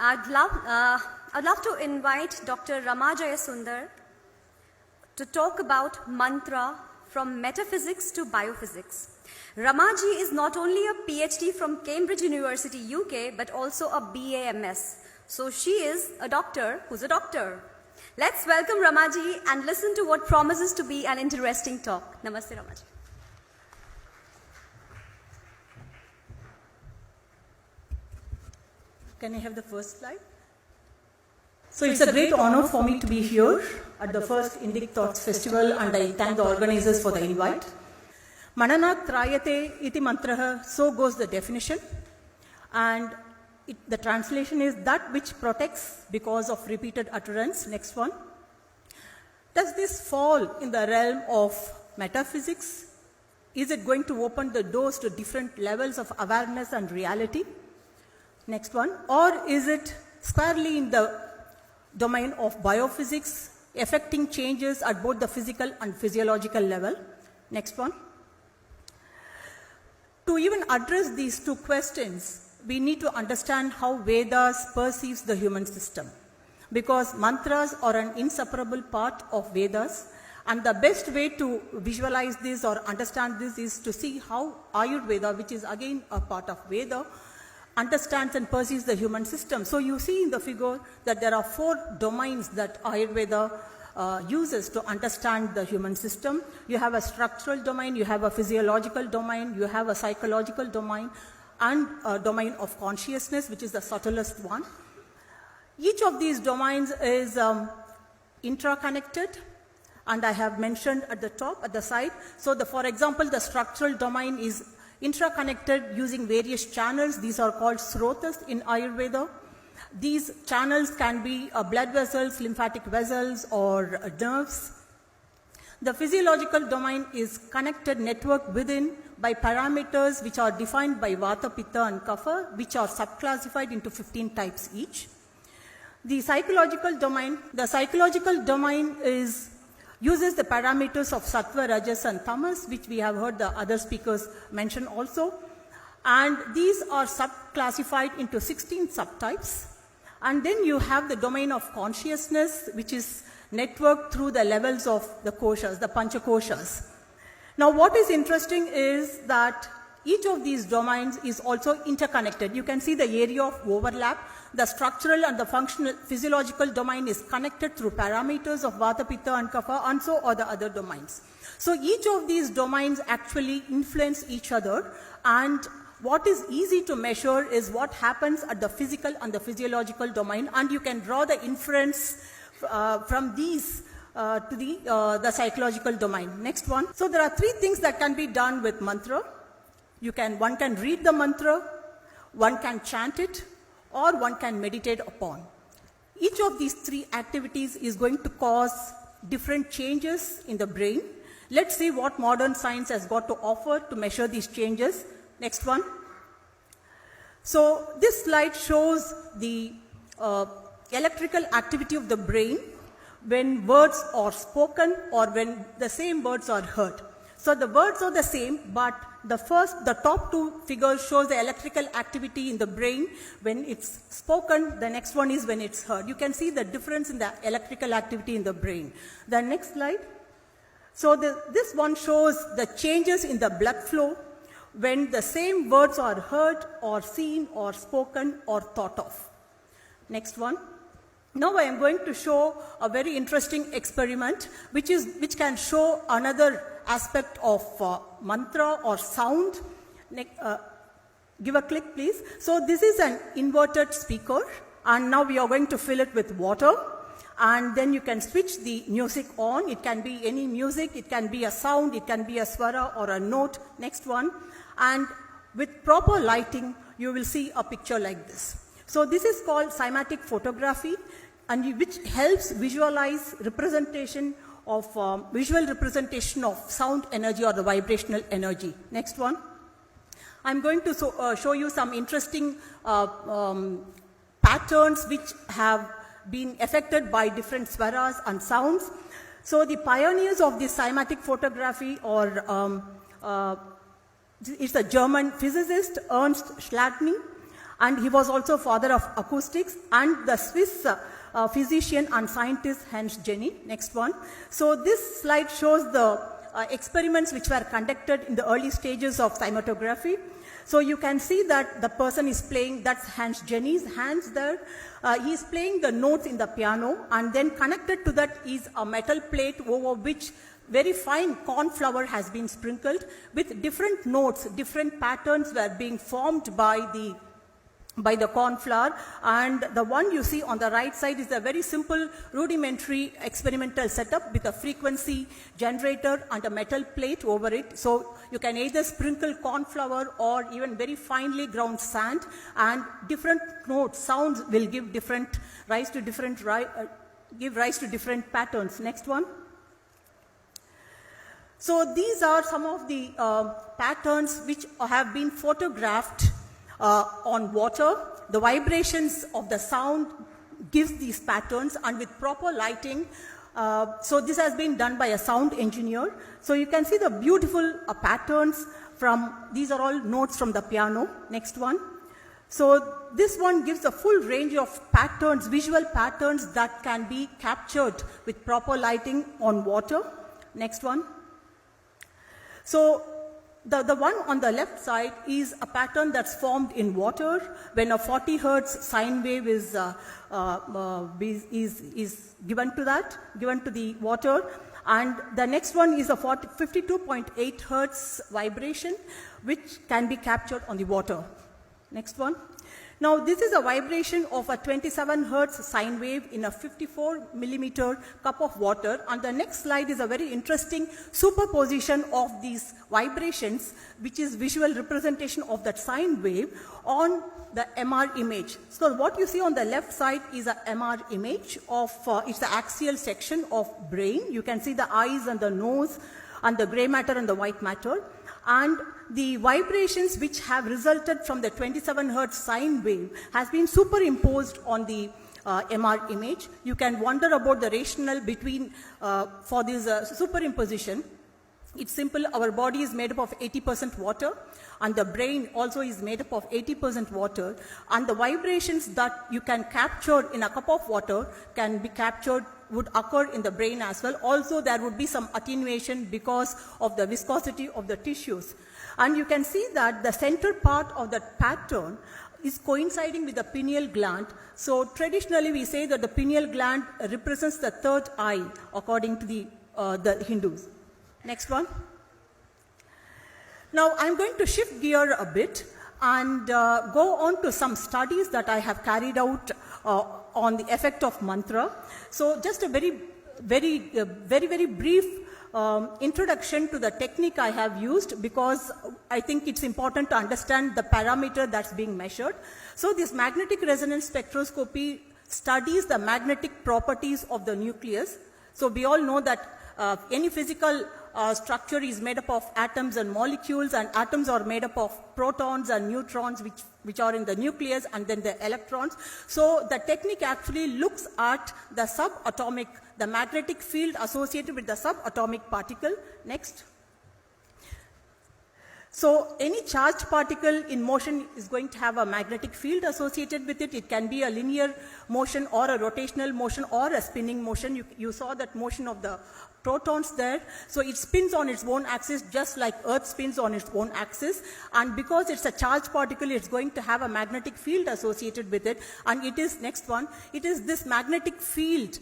I'd love to invite Dr. Rama Jayasundar to talk about mantra from metaphysics to biophysics. Ramaji is not only a PhD from Cambridge University, UK, but also a BAMS. So she is a doctor who's a doctor. Let's welcome Ramaji and listen to what promises to be an interesting talk. Namaste, Ramaji. Can I have the first slide? So it's a great honor for me to be here at the first Indic Thoughts Festival, and I thank the organizers for the invite. Mananat Trayate iti mantraha, so goes the definition. And the translation is that which protects because of repeated utterance. Next one. Does this fall in the realm of metaphysics? Is it going to open the doors to different levels of awareness and reality? Next one. Or is it squarely in the domain of biophysics, affecting changes at both the physical and physiological level? Next one. To even address these two questions, we need to understand how Vedas perceives the human system, because mantras are an inseparable part of Vedas, and the best way to visualize this or understand this is to see how Ayurveda, which is again a part of Veda, understands and perceives the human system. So you see in the figure that there are 4 domains that Ayurveda uses to understand the human system. You have a structural domain, you have a physiological domain, you have a psychological domain, and a domain of consciousness, which is the subtlest one. Each of these domains is intraconnected, and I have mentioned at the top, at the side. So for example, the structural domain is intraconnected using various channels. These are called srotas in Ayurveda. These channels can be blood vessels, lymphatic vessels, or nerves. The physiological domain is connected network within by parameters which are defined by Vata, Pitta, and Kapha, which are subclassified into 15 types each. The psychological domain uses the parameters of Sattva, Rajas, and Tamas, which we have heard the other speakers mention also. And these are subclassified into 16 subtypes. And then you have the domain of consciousness, which is networked through the levels of the koshas, the panchakoshas. Now what is interesting is that each of these domains is also interconnected. You can see the area of overlap. The structural and the functional physiological domain is connected through parameters of Vata, Pitta, and Kapha, and so are the other domains. So each of these domains actually influence each other, and what is easy to measure is what happens at the physical and the physiological domain, and you can draw the inference from these to the psychological domain. Next one. So there are 3 things that can be done with mantra. One can read the mantra, one can chant it, or one can meditate upon. Each of these 3 activities is going to cause different changes in the brain. Let's see what modern science has got to offer to measure these changes. Next one. So this slide shows the electrical activity of the brain when words are spoken or when the same words are heard. So the words are the same, but the top 2 figures shows the electrical activity in the brain when it's spoken. The next one is when it's heard. You can see the difference in the electrical activity in the brain. The next slide. So this one shows the changes in the blood flow when the same words are heard or seen or spoken or thought of. Next one. Now I am going to show a very interesting experiment which can show another aspect of mantra or sound. Give a click, please. So this is an inverted speaker, and now we are going to fill it with water, and then you can switch the music on. It can be any music, it can be a sound, it can be a swara or a note. Next one. And with proper lighting, you will see a picture like this. So this is called cymatic photography, and which helps visualize representation of visual representation of sound energy or the vibrational energy. Next one. I'm going to show you some interesting patterns which have been affected by different swaras and sounds. So the pioneers of this cymatic photography is a German physicist, Ernst Schladming, And he was also father of acoustics, and the Swiss physician and scientist Hans Jenny. Next one. So this slide shows the experiments which were conducted in the early stages of cinematography. So you can see that the person is playing, that's Hans Jenny's hands there. He is playing the notes in the piano, and then connected to that is a metal plate over which very fine corn flour has been sprinkled with different notes, different patterns were being formed by the corn flour. And the one you see on the right side is a very simple rudimentary experimental setup with a frequency generator and a metal plate over it. So you can either sprinkle corn flour or even very finely ground sand, and different notes, sounds will give rise to different patterns. Next one. So these are some of the patterns which have been photographed on water. The vibrations of the sound gives these patterns, and with proper lighting. So this has been done by a sound engineer. So you can see the beautiful patterns from, these are all notes from the piano. Next one. So this one gives a full range of patterns, visual patterns that can be captured with proper lighting on water. Next one. So the one on the left side is a pattern that's formed in water when a 40 hertz sine wave is given to the water. And the next one is a 52.8 hertz vibration which can be captured on the water. Next one. Now this is a vibration of a 27 hertz sine wave in a 54 millimeter cup of water, and the next slide is a very interesting superposition of these vibrations, which is visual representation of that sine wave on the MR image. So what you see on the left side is a MR image of, it's the axial section of brain. You can see the eyes and the nose and the gray matter and the white matter. And the vibrations which have resulted from the 27 hertz sine wave has been superimposed on the MR image. You can wonder about the rationale between, for this superimposition. It's simple. Our body is made up of 80% water, and the brain also is made up of 80% water, and the vibrations that you can capture in a cup of water can be captured, would occur in the brain as well. Also, there would be some attenuation because of the viscosity of the tissues. And you can see that the center part of that pattern is coinciding with the pineal gland. So traditionally we say that the pineal gland represents the third eye according to the Hindus. Next one. Now I'm going to shift gear a bit and go on to some studies that I have carried out on the effect of mantra. So just a very brief introduction to the technique I have used, because I think it's important to understand the parameter that's being measured. So this magnetic resonance spectroscopy studies the magnetic properties of the nucleus. So we all know that any physical structure is made up of atoms and molecules, and atoms are made up of protons and neutrons which are in the nucleus, and then the electrons. So the technique actually looks at the subatomic, the magnetic field associated with the subatomic particle. Next. So any charged particle in motion is going to have a magnetic field associated with it. It can be a linear motion or a rotational motion or a spinning motion. You saw that motion of the protons there. So it spins on its own axis just like Earth spins on its own axis. And because it's a charged particle, it's going to have a magnetic field associated with it. And it is, next one, it is this magnetic field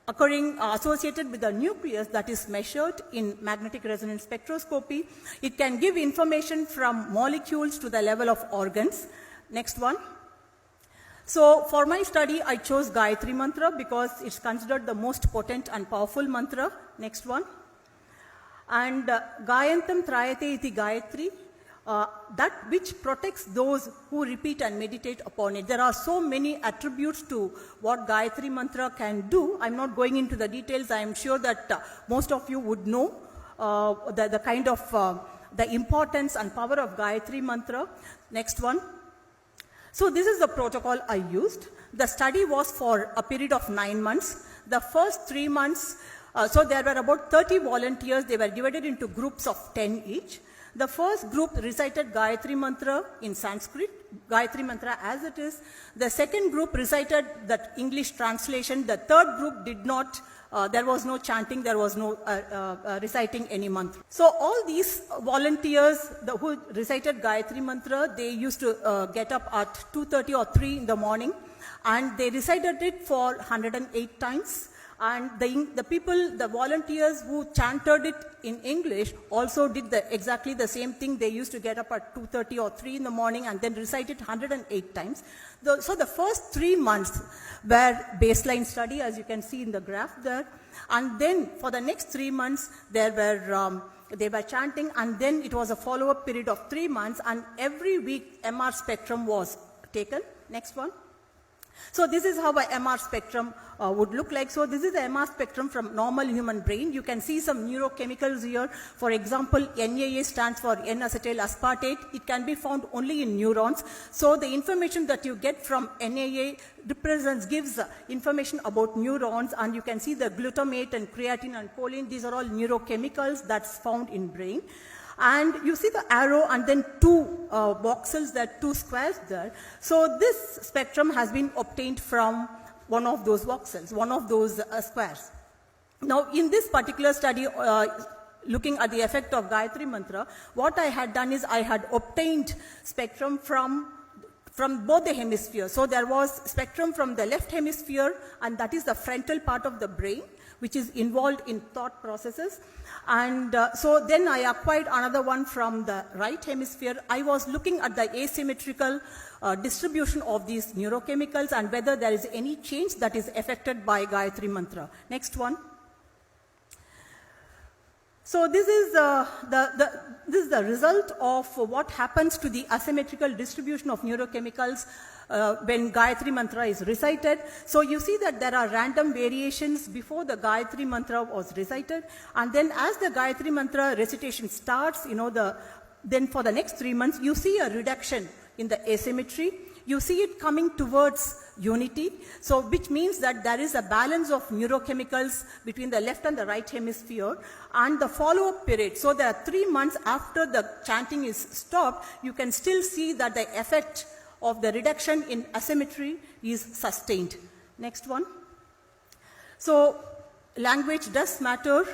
occurring associated with the nucleus that is measured in magnetic resonance spectroscopy. It can give information from molecules to the level of organs. Next one. So for my study, I chose Gayatri Mantra because it's considered the most potent and powerful mantra. Next one. And Gayantam Trayate iti Gayatri, that which protects those who repeat and meditate upon it. There are so many attributes to what Gayatri Mantra can do. I'm not going into the details. I am sure that most of you would know the kind of the importance and power of Gayatri Mantra. Next one. So this is the protocol I used. The study was for a period of 9 months. The first 3 months, so there were about 30 volunteers. They were divided into groups of 10 each. The first group recited Gayatri Mantra in Sanskrit. Gayatri Mantra as it is. The second group recited that English translation. The third group did not. There was no chanting, there was no reciting any mantra. So all these volunteers who recited Gayatri Mantra, they used to get up at 2:30 or 3 in the morning, and they recited it for 108 times. And the volunteers who chanted it in English also did exactly the same thing. They used to get up at 2:30 or 3 in the morning and then recite it 108 times. So the first 3 months were baseline study, as you can see in the graph there. And then for the next 3 months, they were chanting, and then it was a follow-up period of 3 months, and every week MR spectrum was taken. Next one. So this is how a MR spectrum would look like. So this is the MR spectrum from normal human brain. You can see some neurochemicals here. For example, NAA stands for N-acetyl aspartate. It can be found only in neurons. So the information that you get from NAA gives information about neurons, and you can see the glutamate and creatine and choline. These are all neurochemicals that's found in brain. And you see the arrow and then 2 voxels there, 2 squares there. So this spectrum has been obtained from one of those voxels, one of those squares. Now in this particular study, looking at the effect of Gayatri Mantra, what I had done is I had obtained spectrum from both the hemispheres. So there was spectrum from the left hemisphere, and that is the frontal part of the brain, which is involved in thought processes. And so then I acquired another one from the right hemisphere. I was looking at the asymmetrical distribution of these neurochemicals and whether there is any change that is affected by Gayatri Mantra. Next one. So this is the result of what happens to the asymmetrical distribution of neurochemicals when Gayatri Mantra is recited. So you see that there are random variations before the Gayatri Mantra was recited, and then as the Gayatri Mantra recitation starts, then for the next 3 months, you see a reduction in the asymmetry. You see it coming towards unity, so which means that there is a balance of neurochemicals between the left and the right hemisphere, and the follow-up period. So there are 3 months after the chanting is stopped, you can still see that the effect of the reduction in asymmetry is sustained. Next one. So language does matter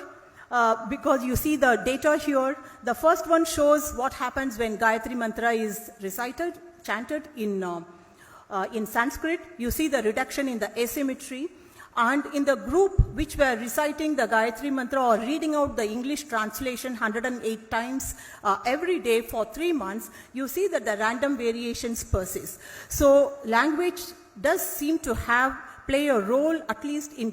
because you see the data here. The first one shows what happens when Gayatri Mantra is recited, chanted in Sanskrit. You see the reduction in the asymmetry. And in the group which were reciting the Gayatri Mantra or reading out the English translation 108 times every day for 3 months, you see that the random variations persist. So language does seem to play a role, at least in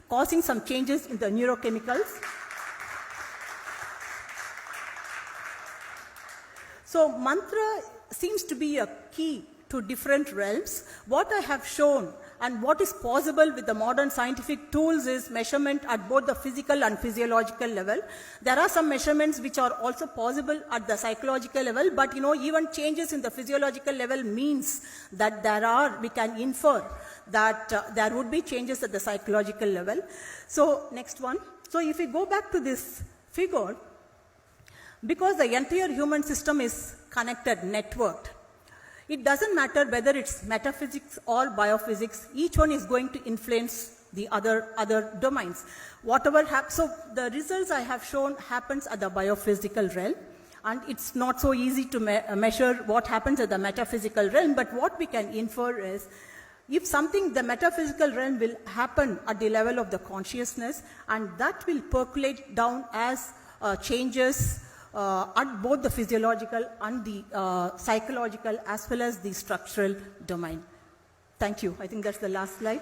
causing some changes in the neurochemicals. So mantra seems to be a key to different realms. What I have shown and what is possible with the modern scientific tools is measurement at both the physical and physiological level. There are some measurements which are also possible at the psychological level, but even changes in the physiological level means that we can infer that there would be changes at the psychological level. So next one. So if we go back to this figure, because the entire human system is connected, networked, it doesn't matter whether it's metaphysics or biophysics, each one is going to influence the other domains. So the results I have shown happens at the biophysical realm, and it's not so easy to measure what happens at the metaphysical realm, but what we can infer is, if the metaphysical realm will happen at the level of the consciousness, and that will percolate down as changes at both the physiological and the psychological as well as the structural domain. Thank you. I think that's the last slide.